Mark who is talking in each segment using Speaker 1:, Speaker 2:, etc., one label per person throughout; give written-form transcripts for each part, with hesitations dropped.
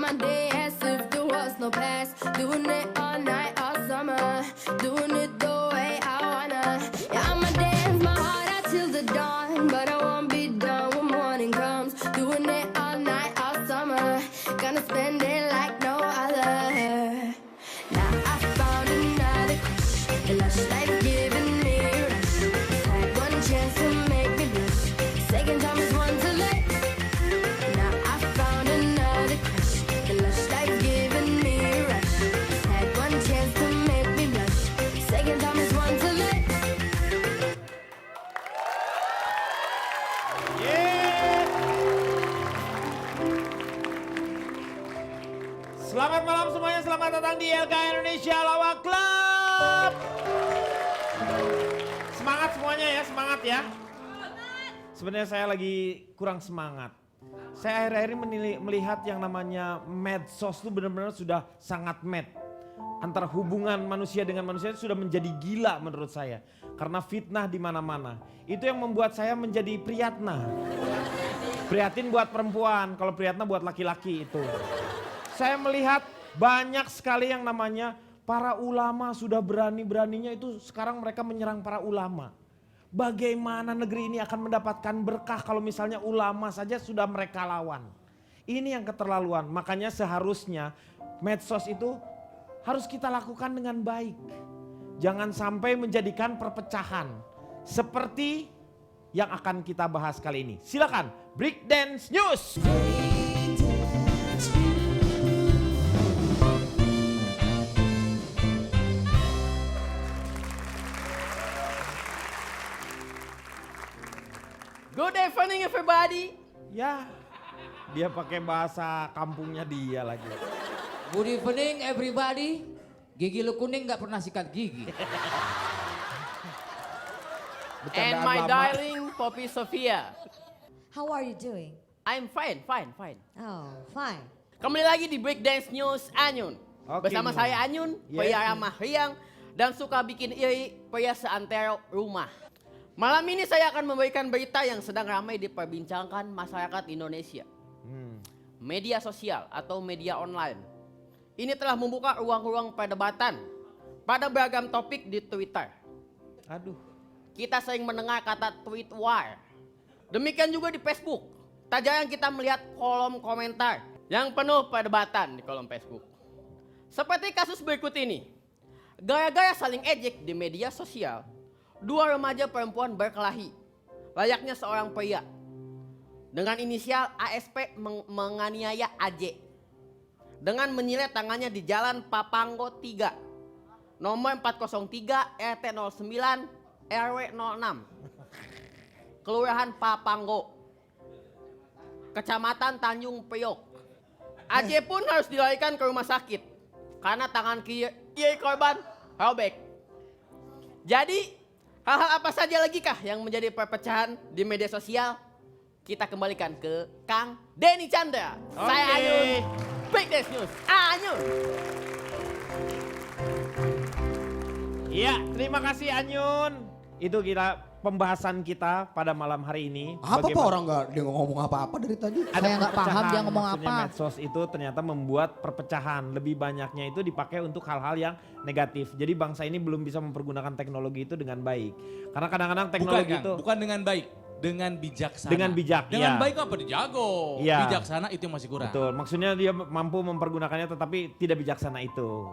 Speaker 1: my day as if there was no past. Doing it all night, all summer. Doing it the way I wanna. Yeah, I'ma dance my heart out till the dawn. But I won't be done when morning comes. Doing it all night, all summer. Gonna spend it like no other. Now I found another crush. A lush life giving me a rush. Had one chance to make me blush. Second time is one too late. Now I found another crush. The lush life giving me a rush. Had one chance to make me blush. Second time is one too late.
Speaker 2: Selamat malam semuanya, selamat datang di LKA Indonesia Lawak Club. Semangat semuanya ya, semangat ya. Sebenarnya saya lagi kurang semangat. Saya akhir-akhir ini melihat yang namanya medsos itu benar-benar sudah sangat mad. Antara hubungan manusia dengan manusia itu sudah menjadi gila menurut saya. Karena fitnah di mana-mana. Itu yang membuat saya menjadi Priyatna. Prihatin buat perempuan, kalau Priyatna buat laki-laki itu. Saya melihat banyak sekali yang namanya para ulama sudah berani-beraninya itu sekarang mereka menyerang para ulama. Bagaimana negeri ini akan mendapatkan berkah kalau misalnya ulama saja sudah mereka lawan. Ini yang keterlaluan, makanya seharusnya medsos itu harus kita lakukan dengan baik. Jangan sampai menjadikan perpecahan seperti yang akan kita bahas kali ini. Silakan, Breakdance News.
Speaker 3: Good evening everybody.
Speaker 2: Ya, dia pakai bahasa kampungnya dia lagi.
Speaker 4: Good evening everybody. Gigi lu kuning gak pernah sikat gigi.
Speaker 3: And
Speaker 2: Bercandaan
Speaker 3: my
Speaker 2: lama.
Speaker 3: darling Poppy Sofia.
Speaker 5: How are you doing?
Speaker 3: I'm fine.
Speaker 5: Oh, fine.
Speaker 3: Kembali lagi di Breakdance News Anyun.
Speaker 2: Oke,
Speaker 3: Bersama
Speaker 2: Nyun.
Speaker 3: saya Anyun,
Speaker 2: Yes,
Speaker 3: pria
Speaker 2: Nyun.
Speaker 3: ramah riang dan suka bikin iri pria seantero rumah. Malam ini saya akan memberikan berita yang sedang ramai diperbincangkan masyarakat Indonesia. Media sosial atau media online. Ini telah membuka ruang-ruang perdebatan pada beragam topik di Twitter.
Speaker 2: Aduh.
Speaker 3: Kita sering mendengar kata tweet war. Demikian juga di Facebook. Tak jarang kita melihat kolom komentar yang penuh perdebatan di kolom Facebook. Seperti kasus berikut ini. Gara-gara saling ejek di media sosial, dua remaja perempuan berkelahi, layaknya seorang pria. Dengan inisial ASP menganiaya AJ. Dengan menyilet tangannya di Jalan Papanggo 3, nomor 403 RT 09 RW 06, Kelurahan Papanggo, Kecamatan Tanjung Priok. AJ pun harus dilarikan ke rumah sakit karena tangan kiri korban robek. Jadi hal-hal apa saja lagi kah yang menjadi perpecahan di media sosial? Kita kembalikan ke Kang Denny Chandra. Saya
Speaker 2: Oke.
Speaker 3: Anyun. Breakdance News Anyun.
Speaker 2: Iya, terima kasih Anyun. Itu pembahasan kita pada malam hari ini.
Speaker 6: Apa
Speaker 2: Bagaimana-
Speaker 6: orang nggak dia ngomong apa-apa dari tadi?
Speaker 4: Saya nggak paham
Speaker 2: perpecahan.
Speaker 4: dia ngomong
Speaker 2: Maksudnya
Speaker 4: apa.
Speaker 2: medsos itu ternyata membuat perpecahan. Lebih banyaknya itu dipakai untuk hal-hal yang negatif. Jadi bangsa ini belum bisa mempergunakan teknologi itu dengan baik. Karena kadang-kadang teknologi itu
Speaker 7: bukan dengan baik, dengan bijaksana.
Speaker 2: Dengan bijak,
Speaker 7: Dengan
Speaker 2: iya.
Speaker 7: baik apa dijago.
Speaker 2: Iya.
Speaker 7: Bijaksana itu yang masih kurang.
Speaker 2: betul. Maksudnya dia mampu mempergunakannya tetapi tidak bijaksana itu.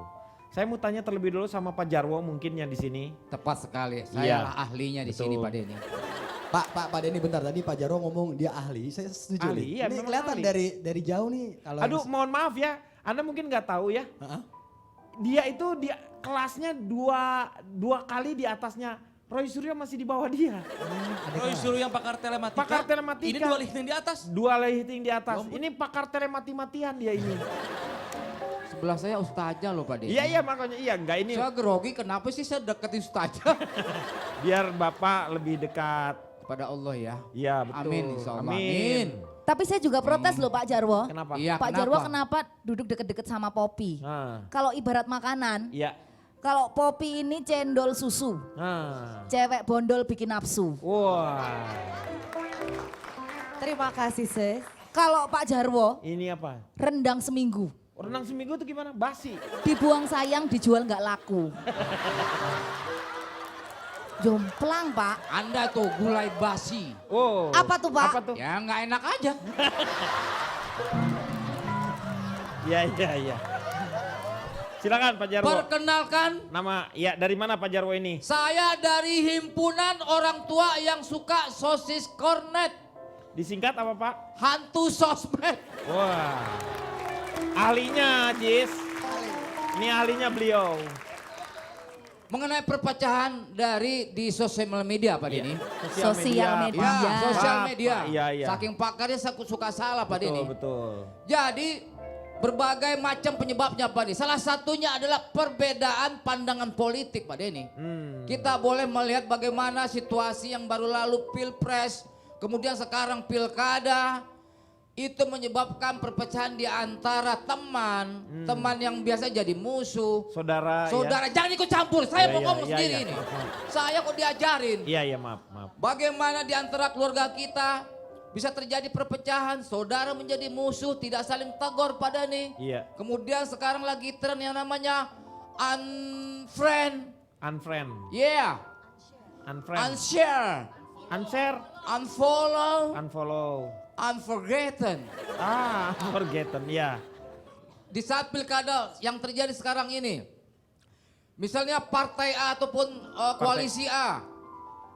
Speaker 2: Saya mau tanya terlebih dulu sama Pak Jarwo mungkin yang di sini.
Speaker 4: Tepat sekali.
Speaker 2: Iya.
Speaker 4: Saya lah ahlinya di
Speaker 2: Betul.
Speaker 4: sini Pak Denny.
Speaker 6: Pak Denny bentar tadi Pak Jarwo ngomong dia ahli. Saya setuju
Speaker 2: Ahli,
Speaker 6: nih.
Speaker 2: iya,
Speaker 6: Ini
Speaker 2: memang
Speaker 6: kelihatan
Speaker 2: ahli.
Speaker 6: dari jauh nih kalau
Speaker 2: Aduh, mohon maaf ya. Anda mungkin nggak tahu ya.
Speaker 6: Heeh.
Speaker 2: Dia itu di kelasnya dua kali di atasnya. Roy Suryo masih di bawah dia.
Speaker 7: Roy Suryo yang pakar telematika.
Speaker 2: Pakar telematika.
Speaker 7: Ini dua lifting di atas.
Speaker 2: Dua lighting di atas.
Speaker 7: Ya ampun.
Speaker 2: Ini pakar telemati-matian dia ini.
Speaker 4: Sebelah saya ustazah loh Pak Denny.
Speaker 2: Iya makanya iya enggak ini
Speaker 4: Saya grogi kenapa sih saya deketin ustazah?
Speaker 2: biar Bapak lebih dekat.
Speaker 4: Kepada Allah ya.
Speaker 2: Iya betul.
Speaker 4: Amin, insya Allah.
Speaker 2: Amin.
Speaker 4: Amin.
Speaker 5: Tapi saya juga protes loh Pak Jarwo.
Speaker 2: Kenapa?
Speaker 4: Iya,
Speaker 5: Pak Jarwo kenapa duduk deket-deket sama Poppy?
Speaker 2: Nah,
Speaker 5: Kalau ibarat makanan,
Speaker 2: iya.
Speaker 5: kalau Poppy ini cendol susu,
Speaker 2: Nah.
Speaker 5: cewek bondol bikin nafsu.
Speaker 2: Wah.
Speaker 5: Terima kasih sis. Kalau Pak Jarwo,
Speaker 2: Ini apa?
Speaker 5: rendang seminggu.
Speaker 2: Renang seminggu itu gimana? Basi.
Speaker 5: Dibuang sayang, dijual nggak laku. Jomplang Pak.
Speaker 4: Anda tuh gulai basi.
Speaker 2: Oh.
Speaker 5: Apa tuh, Pak?
Speaker 2: Apa tuh?
Speaker 4: Ya nggak enak aja.
Speaker 2: Iya. Silakan Pak Jarwo.
Speaker 4: Perkenalkan,
Speaker 2: Nama ya dari mana Pak Jarwo ini?
Speaker 4: saya dari himpunan orang tua yang suka sosis kornet.
Speaker 2: Disingkat apa Pak?
Speaker 4: Hantu sosmed.
Speaker 2: Wah. Ahlinya Jis. Ini ahlinya beliau.
Speaker 4: Mengenai perpecahan di sosial media Pak Denny.
Speaker 5: Sosial media.
Speaker 4: Ya,
Speaker 5: Iya.
Speaker 4: sosial
Speaker 2: Pak,
Speaker 4: media.
Speaker 2: Pak. Iya.
Speaker 4: Saking pakarnya suka salah Pak Denny.
Speaker 2: Betul.
Speaker 4: Jadi berbagai macam penyebabnya Pak Denny. Salah satunya adalah perbedaan pandangan politik Pak Denny. Kita boleh melihat bagaimana situasi yang baru lalu pilpres, kemudian sekarang pilkada. Itu menyebabkan perpecahan di antara teman yang biasa jadi musuh.
Speaker 2: Saudara.
Speaker 4: Saudara, jangan ikut campur. Saya mau ngomong
Speaker 2: Iya,
Speaker 4: sendiri
Speaker 2: iya.
Speaker 4: ini. Saya kok diajarin.
Speaker 2: Iya, maaf.
Speaker 4: Bagaimana di antara keluarga kita bisa terjadi perpecahan, saudara menjadi musuh, tidak saling tegur pada nih.
Speaker 2: Iya.
Speaker 4: Kemudian sekarang lagi tren yang namanya unfriend,
Speaker 2: Unfriend.
Speaker 4: yeah,
Speaker 2: Unfriend.
Speaker 4: unshare,
Speaker 2: Unshare.
Speaker 4: unfollow,
Speaker 2: Unfollow.
Speaker 4: unforgotten.
Speaker 2: Forgotten, ya.
Speaker 4: Di saat pilkada yang terjadi sekarang ini, misalnya partai A ataupun koalisi A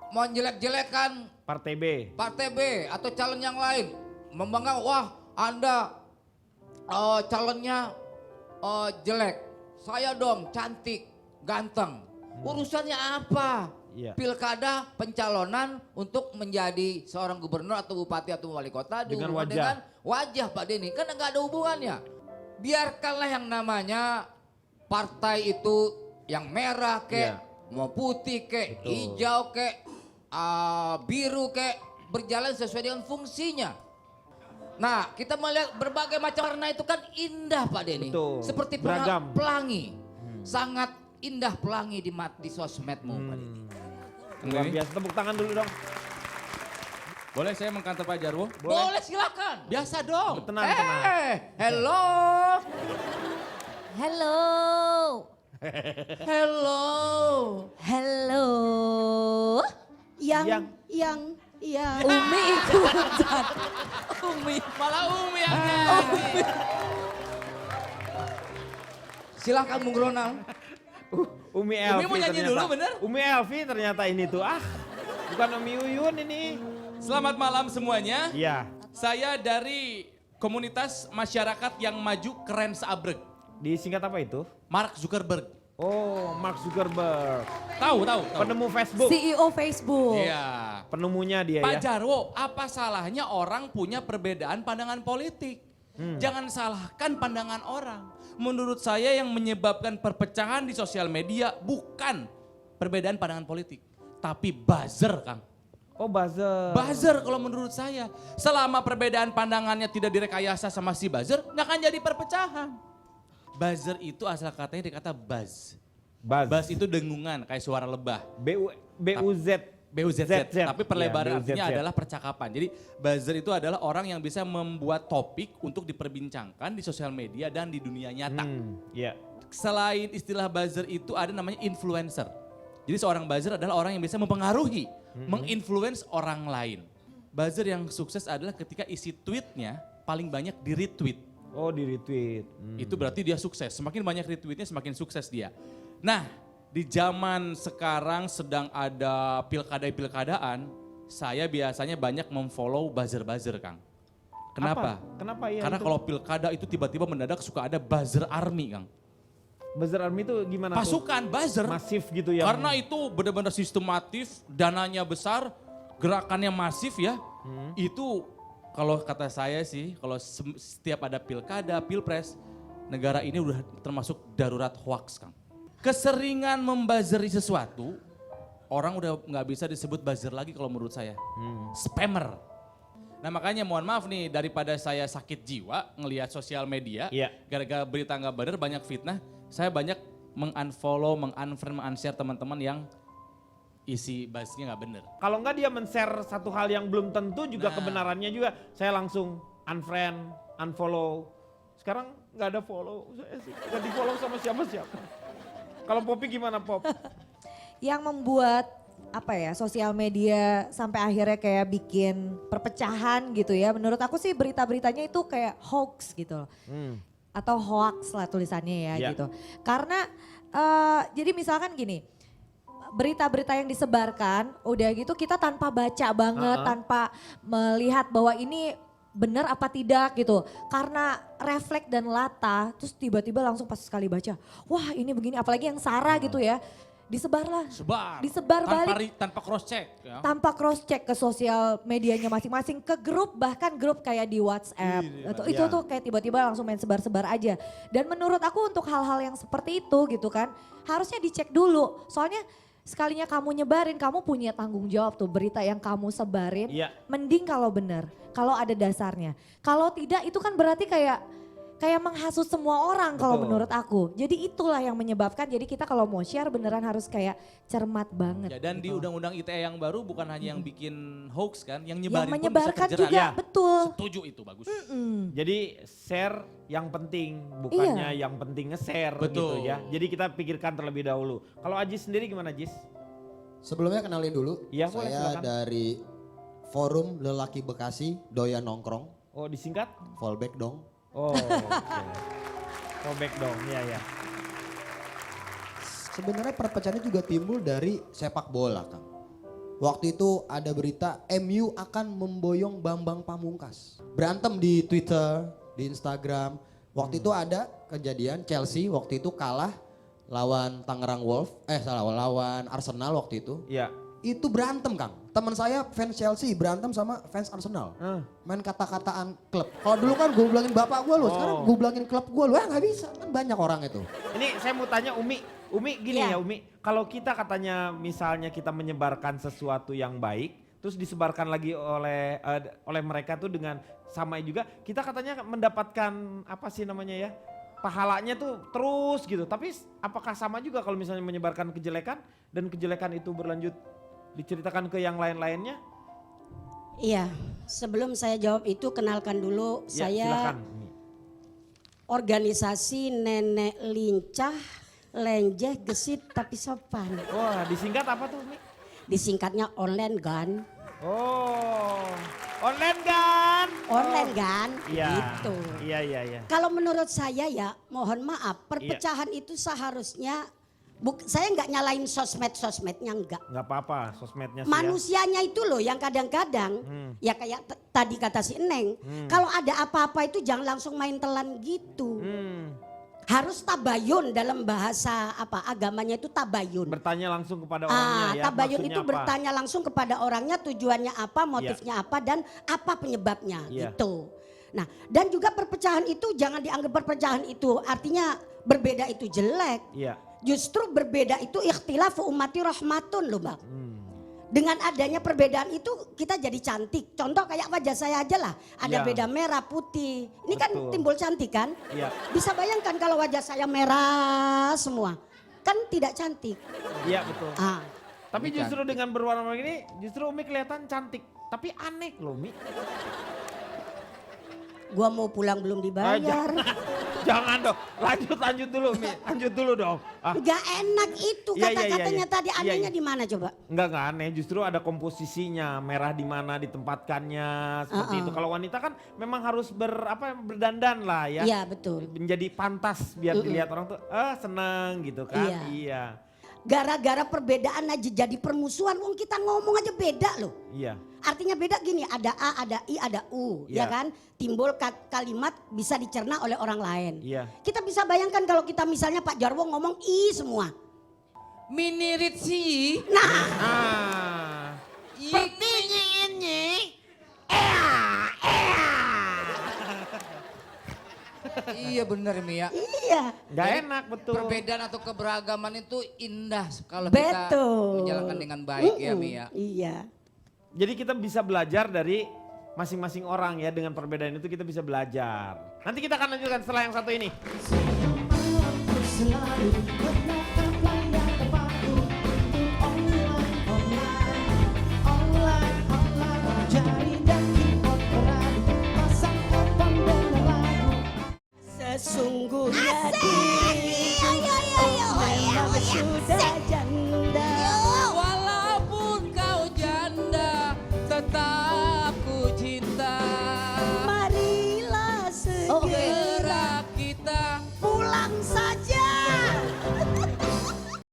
Speaker 4: menjelek-jelekan
Speaker 2: Partai B.
Speaker 4: partai B atau calon yang lain, membanggakan, wah Anda calonnya jelek, saya dong cantik, ganteng. Urusannya apa?
Speaker 2: Iya.
Speaker 4: Pilkada pencalonan untuk menjadi seorang gubernur atau bupati atau wali kota
Speaker 2: Dengan
Speaker 4: dihubungkan
Speaker 2: wajah.
Speaker 4: dengan wajah Pak Denny, kan nggak ada hubungannya. Biarkanlah yang namanya partai itu yang merah kek, mau putih kek,
Speaker 2: Betul.
Speaker 4: hijau kek, biru kek, berjalan sesuai dengan fungsinya. Nah, kita melihat berbagai macam warna itu kan indah Pak Denny.
Speaker 2: Betul.
Speaker 4: Seperti
Speaker 2: Beragam.
Speaker 4: pelangi. Sangat indah pelangi di sosmedmu Pak Denny.
Speaker 2: Luar biasa, tepuk tangan dulu dong.
Speaker 7: Boleh saya mengkantor Pak Jarwo?
Speaker 4: Boleh silakan.
Speaker 7: Biasa dong.
Speaker 2: Tenang.
Speaker 4: Hello.
Speaker 5: Hello.
Speaker 4: Hello.
Speaker 5: Hello.
Speaker 2: Yang.
Speaker 5: Umi ikutan.
Speaker 7: Malah Umi yang
Speaker 4: Silakan Bung Ronald.
Speaker 2: Umi Elvi
Speaker 7: mau nyanyi
Speaker 2: ternyata.
Speaker 7: dulu, bener?
Speaker 2: Umi Elvi ternyata ini tuh. Bukan Umi Uyun ini.
Speaker 7: Selamat malam semuanya.
Speaker 2: Iya.
Speaker 7: Saya dari komunitas masyarakat yang maju keren seabrek.
Speaker 2: Disingkat apa itu?
Speaker 7: Mark Zuckerberg.
Speaker 2: Oh, Mark Zuckerberg.
Speaker 7: Tahu.
Speaker 2: Penemu Facebook.
Speaker 5: CEO Facebook.
Speaker 7: Iya.
Speaker 2: Penemunya dia
Speaker 7: Pak
Speaker 2: ya.
Speaker 7: Jarwo, apa salahnya orang punya perbedaan pandangan politik? Jangan salahkan pandangan orang. Menurut saya yang menyebabkan perpecahan di sosial media bukan perbedaan pandangan politik. Tapi buzzer, Kang.
Speaker 2: Oh, buzzer.
Speaker 7: Buzzer kalau menurut saya. Selama perbedaan pandangannya tidak direkayasa sama si buzzer, nggak akan jadi perpecahan. Buzzer itu asal katanya dari kata buzz. Buzz itu dengungan, kayak suara lebah.
Speaker 2: BUZ.
Speaker 7: BUZZ, tapi perlebaran
Speaker 2: Ya,
Speaker 7: artinya
Speaker 2: BUZZ.
Speaker 7: adalah percakapan. Jadi buzzer itu adalah orang yang bisa membuat topik untuk diperbincangkan di sosial media dan di dunia nyata.
Speaker 2: Iya.
Speaker 7: Selain istilah buzzer itu ada namanya influencer. Jadi seorang buzzer adalah orang yang bisa mempengaruhi, menginfluence orang lain. Buzzer yang sukses adalah ketika isi tweetnya paling banyak di retweet.
Speaker 2: Oh, di retweet.
Speaker 7: Itu berarti dia sukses. Semakin banyak retweetnya semakin sukses dia. Nah, di zaman sekarang sedang ada pilkada-pilkadaan, saya biasanya banyak memfollow buzzer-buzzer, Kang. Kenapa?
Speaker 2: Kenapa ya?
Speaker 7: Karena
Speaker 2: itu?
Speaker 7: kalau pilkada itu tiba-tiba mendadak suka ada buzzer army, Kang.
Speaker 2: Buzzer Army itu gimana tuh?
Speaker 7: Pasukan buzzer.
Speaker 2: Masif gitu ya.
Speaker 7: Karena itu benar-benar sistematif, dananya besar, gerakannya masif ya. Itu kalau kata saya sih, kalau setiap ada pilkada, pilpres, negara ini udah termasuk darurat hoax, Kang. Keseringan membazeri sesuatu, orang udah nggak bisa disebut buzzer lagi kalau menurut saya. Spammer. Nah makanya mohon maaf nih, daripada saya sakit jiwa ngelihat sosial media,
Speaker 2: Iya.
Speaker 7: gara-gara berita nggak benar, banyak fitnah, saya banyak mengunfollow, mengunfriend, men-unshare teman-teman yang isi buzznya nggak benar.
Speaker 2: Kalau enggak dia men-share satu hal yang belum tentu juga
Speaker 7: Nah.
Speaker 2: kebenarannya juga saya langsung unfriend, unfollow. Sekarang nggak ada follow, nggak di follow sama siapa-siapa. Kalau Poppy gimana Pop?
Speaker 5: Yang membuat apa ya, sosial media sampai akhirnya kayak bikin perpecahan gitu ya. Menurut aku sih berita-beritanya itu kayak hoax gitu loh. Atau hoax lah tulisannya ya gitu. Karena jadi misalkan gini, berita-berita yang disebarkan udah gitu kita tanpa baca banget, tanpa melihat bahwa ini benar apa tidak gitu. Karena refleks dan latah, terus tiba-tiba langsung pas sekali baca, wah ini begini, apalagi yang Sarah gitu ya. Disebar balik
Speaker 7: tanpa cross check ya.
Speaker 5: tanpa cross check ke sosial medianya masing-masing, ke grup, bahkan grup kayak di WhatsApp. Itu tuh kayak tiba-tiba langsung main sebar-sebar aja. Dan menurut aku untuk hal-hal yang seperti itu gitu kan, harusnya dicek dulu. Soalnya sekalinya kamu nyebarin, kamu punya tanggung jawab tuh berita yang kamu sebarin. Mending kalau benar, kalau ada dasarnya. Kalau tidak itu kan berarti kayak menghasut semua orang kalau menurut aku. Jadi itulah yang menyebabkan, jadi kita kalau mau share beneran harus kayak cermat banget.
Speaker 7: Ya, dan di
Speaker 5: gitu.
Speaker 7: Undang-Undang ITE yang baru bukan hanya yang bikin hoax kan, yang
Speaker 5: Yang
Speaker 7: nyebarin pun bisa
Speaker 5: menyebarkan
Speaker 7: terjerat.
Speaker 5: juga, betul.
Speaker 7: Setuju itu, bagus.
Speaker 2: Jadi share yang penting, bukannya yang penting nge-share gitu ya. Jadi kita pikirkan terlebih dahulu. Kalau Ajis sendiri gimana Jis?
Speaker 6: Sebelumnya kenalin dulu,
Speaker 2: Iya, boleh,
Speaker 6: saya
Speaker 2: silakan.
Speaker 6: dari Forum Lelaki Bekasi, Doyan Nongkrong,
Speaker 2: Oh disingkat?
Speaker 6: fallback dong.
Speaker 2: Oh oke. Callback dong, iya.
Speaker 6: Sebenarnya perpecahannya juga timbul dari sepak bola, Kang. Waktu itu ada berita MU akan memboyong Bambang Pamungkas. Berantem di Twitter, di Instagram. Waktu itu ada kejadian Chelsea waktu itu kalah lawan Tangerang Wolf, lawan Arsenal waktu itu.
Speaker 2: Iya.
Speaker 6: Itu berantem, Kang. Teman saya fans Chelsea berantem sama fans Arsenal. Main kata-kataan klub. Kalau dulu kan gue bilangin bapak gue loh, sekarang gue bilangin klub gue loh. Nggak bisa, kan banyak orang itu.
Speaker 2: Ini saya mau tanya Umi gini ya Umi. Kalau kita katanya misalnya kita menyebarkan sesuatu yang baik, terus disebarkan lagi oleh mereka tuh dengan sama juga, kita katanya mendapatkan apa sih namanya ya? Pahalanya tuh terus gitu. Tapi apakah sama juga kalau misalnya menyebarkan kejelekan dan kejelekan itu berlanjut diceritakan ke yang lain-lainnya?
Speaker 8: Iya, sebelum saya jawab itu kenalkan dulu
Speaker 2: Ya,
Speaker 8: saya
Speaker 2: silakan.
Speaker 8: organisasi nenek lincah, lenjeh, gesit tapi sopan.
Speaker 2: Wah, disingkat apa tuh, Mi?
Speaker 8: Disingkatnya online gun.
Speaker 2: Oh, online kan?
Speaker 8: Online gun,
Speaker 2: Iya.
Speaker 8: gitu.
Speaker 2: Iya.
Speaker 8: Kalau menurut saya ya, mohon maaf, perpecahan itu seharusnya saya nggak nyalain sosmednya enggak.
Speaker 2: Nggak apa-apa, sosmednya sih
Speaker 8: Manusianya itu loh yang kadang-kadang ya kayak tadi kata si Eneng, kalau ada apa-apa itu jangan langsung main telan gitu. Harus tabayun, dalam bahasa agamanya itu tabayun.
Speaker 2: Bertanya langsung kepada orangnya ya.
Speaker 8: Tabayun
Speaker 2: maksudnya
Speaker 8: itu
Speaker 2: apa?
Speaker 8: bertanya langsung kepada orangnya, tujuannya apa, motifnya apa, dan apa penyebabnya gitu. Nah, dan juga perpecahan itu jangan dianggap perpecahan itu artinya berbeda itu jelek.
Speaker 2: Iya.
Speaker 8: Justru berbeda itu ikhtilafu ummati rahmatun loh Bang. Dengan adanya perbedaan itu kita jadi cantik. Contoh kayak wajah saya aja lah. Ada beda merah putih. Ini kan timbul cantik kan.
Speaker 2: Iya.
Speaker 8: Bisa bayangkan kalau wajah saya merah semua. Kan tidak cantik.
Speaker 2: Iya betul. Tapi
Speaker 7: Ini
Speaker 2: justru dengan berwarna-warni ini justru Umi kelihatan cantik. Tapi aneh loh Umi.
Speaker 8: Gua mau pulang belum dibayar.
Speaker 2: Jangan dong, lanjut dulu Mi, lanjut dulu dong.
Speaker 8: Gak enak itu
Speaker 2: Iya,
Speaker 8: kata-katanya
Speaker 2: iya.
Speaker 8: tadi,
Speaker 2: Iya,
Speaker 8: anehnya
Speaker 2: iya.
Speaker 8: di mana coba?
Speaker 2: Enggak aneh, justru ada komposisinya, merah di mana ditempatkannya seperti itu. Kalau wanita kan memang harus berdandan lah ya.
Speaker 8: Iya betul.
Speaker 2: Menjadi pantas biar dilihat orang tuh senang gitu kan. Iya.
Speaker 8: Gara-gara perbedaan aja jadi permusuhan, wong kita ngomong aja beda loh.
Speaker 2: Iya.
Speaker 8: Artinya beda gini, ada A, ada I, ada U, ya kan? Timbul kalimat bisa dicerna oleh orang lain.
Speaker 2: Iya.
Speaker 8: Kita bisa bayangkan kalau kita misalnya Pak Jarwo ngomong I semua.
Speaker 4: Minirit sih.
Speaker 2: Ah.
Speaker 4: Iya bener Mia.
Speaker 8: Iya.
Speaker 2: Gak enak betul.
Speaker 4: Perbedaan atau keberagaman itu indah kalau
Speaker 8: Betul.
Speaker 4: kita menjalankan dengan baik ya Mia.
Speaker 8: Iya.
Speaker 2: Jadi kita bisa belajar dari masing-masing orang ya, dengan perbedaan itu kita bisa belajar. Nanti kita akan lanjutkan setelah yang satu ini.
Speaker 1: Selalu